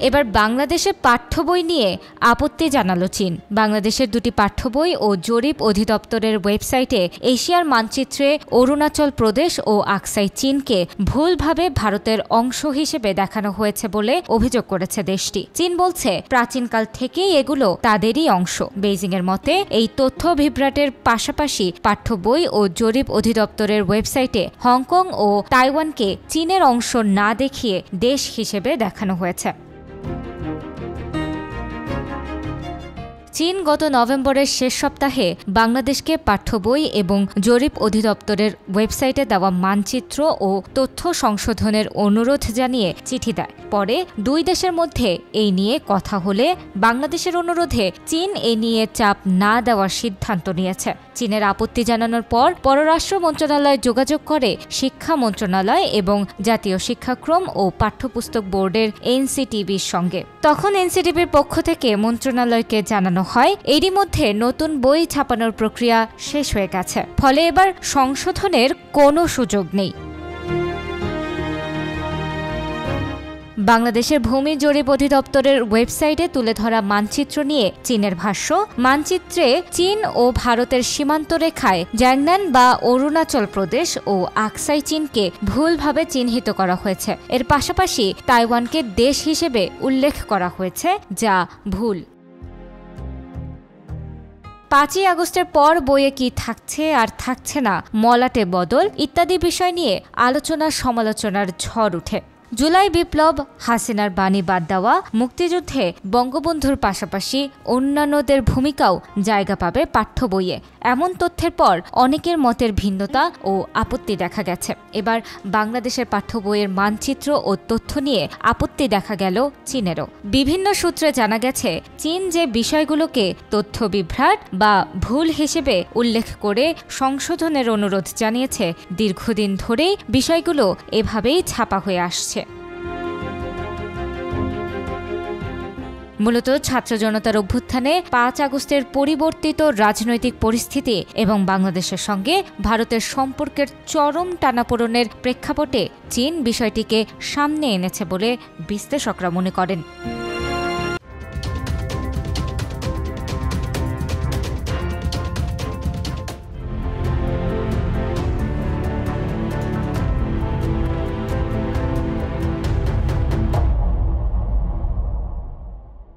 এবার বাংলাদেশের পাঠ্য বই নিয়ে আপত্তি জানালো চীন। বাংলাদেশের দুটি পাঠ্য বই ও জরিপ অধিদপ্তরের ওয়েবসাইটে এশিয়ার মানচিত্রে অরুণাচল প্রদেশ ও আকসাই চীনকে ভুলভাবে ভারতের অংশ হিসেবে দেখানো হয়েছে বলে অভিযোগ করেছে দেশটি। চীন বলছে প্রাচীনকাল থেকেই এগুলো তাদেরই অংশ। বেইজিংয়ের মতে এই তথ্য বিভ্রাটের পাশাপাশি পাঠ্য বই ও জরিপ অধিদপ্তরের ওয়েবসাইটে হংকং ও তাইওয়ানকে চীনের অংশ না দেখিয়ে দেশ হিসেবে দেখানো হয়েছে। চীন গত নভেম্বরের শেষ সপ্তাহে বাংলাদেশকে পাঠ্য বই এবং জরিপ অধিদপ্তরের ওয়েবসাইটে দেওয়া মানচিত্র ও তথ্য সংশোধনের অনুরোধ জানিয়ে চিঠি দেয়। পরে দুই দেশের মধ্যে এই নিয়ে কথা হলে বাংলাদেশের অনুরোধে চীন এ নিয়ে চাপ না দেওয়ার সিদ্ধান্ত নিয়েছে। চীনের আপত্তি জানানোর পর পররাষ্ট্র মন্ত্রণালয় যোগাযোগ করে শিক্ষা মন্ত্রণালয় এবং জাতীয় শিক্ষাক্রম ও পাঠ্যপুস্তক বোর্ডের এনসিটিবির সঙ্গে। তখন এনসিটিবির পক্ষ থেকে মন্ত্রণালয়কে জানানো হয় এরই মধ্যে নতুন বই ছাপানোর প্রক্রিয়া শেষ হয়ে গেছে, ফলে এবার সংশোধনের কোনো সুযোগ নেই। বাংলাদেশের ভূমি জরিপ অধিদপ্তরের ওয়েবসাইটে তুলে ধরা মানচিত্র নিয়ে চীনের ভাষ্য, মানচিত্রে চীন ও ভারতের সীমান্ত রেখায় জ্যাংনান বা অরুণাচল প্রদেশ ও আকসাই চীনকে ভুলভাবে চিহ্নিত করা হয়েছে। এর পাশাপাশি তাইওয়ানকে দেশ হিসেবে উল্লেখ করা হয়েছে, যা ভুল। 5ই আগস্টের পর বইয়ে কি থাকছে আর থাকছে না, মলাটে বদল ইত্যাদি বিষয় নিয়ে আলোচনা সমালোচনার ঝড় উঠে। জুলাই বিপ্লব, হাসিনার বাণী বাদ দেওয়া, মুক্তিযুদ্ধে বঙ্গবন্ধুর পাশাপাশি অন্যান্যদের ভূমিকাও জায়গা পাবে পাঠ্য বইয়ে, এমন তথ্যের পর অনেকের মতের ভিন্নতা ও আপত্তি দেখা গেছে। এবার বাংলাদেশের পাঠ্য বইয়ের মানচিত্র ও তথ্য নিয়ে আপত্তি দেখা গেল চীনেরও। বিভিন্ন সূত্রে জানা গেছে চীন যে বিষয়গুলোকে তথ্য বিভ্রাট বা ভুল হিসেবে উল্লেখ করে সংশোধনের অনুরোধ জানিয়েছে, দীর্ঘদিন ধরেই বিষয়গুলো এভাবেই ছাপা হয়ে আসছে। মূলত ছাত্র জনতার অভ্যুত্থানে 5 আগস্টের পরিবর্তিত রাজনৈতিক পরিস্থিতি এবং বাংলাদেশের সঙ্গে ভারতের সম্পর্কের চরম টানাপোড়েনের প্রেক্ষাপটে চীন বিষয়টিকে সামনে এনেছে বলে বিশ্লেষকরা মনে করেন।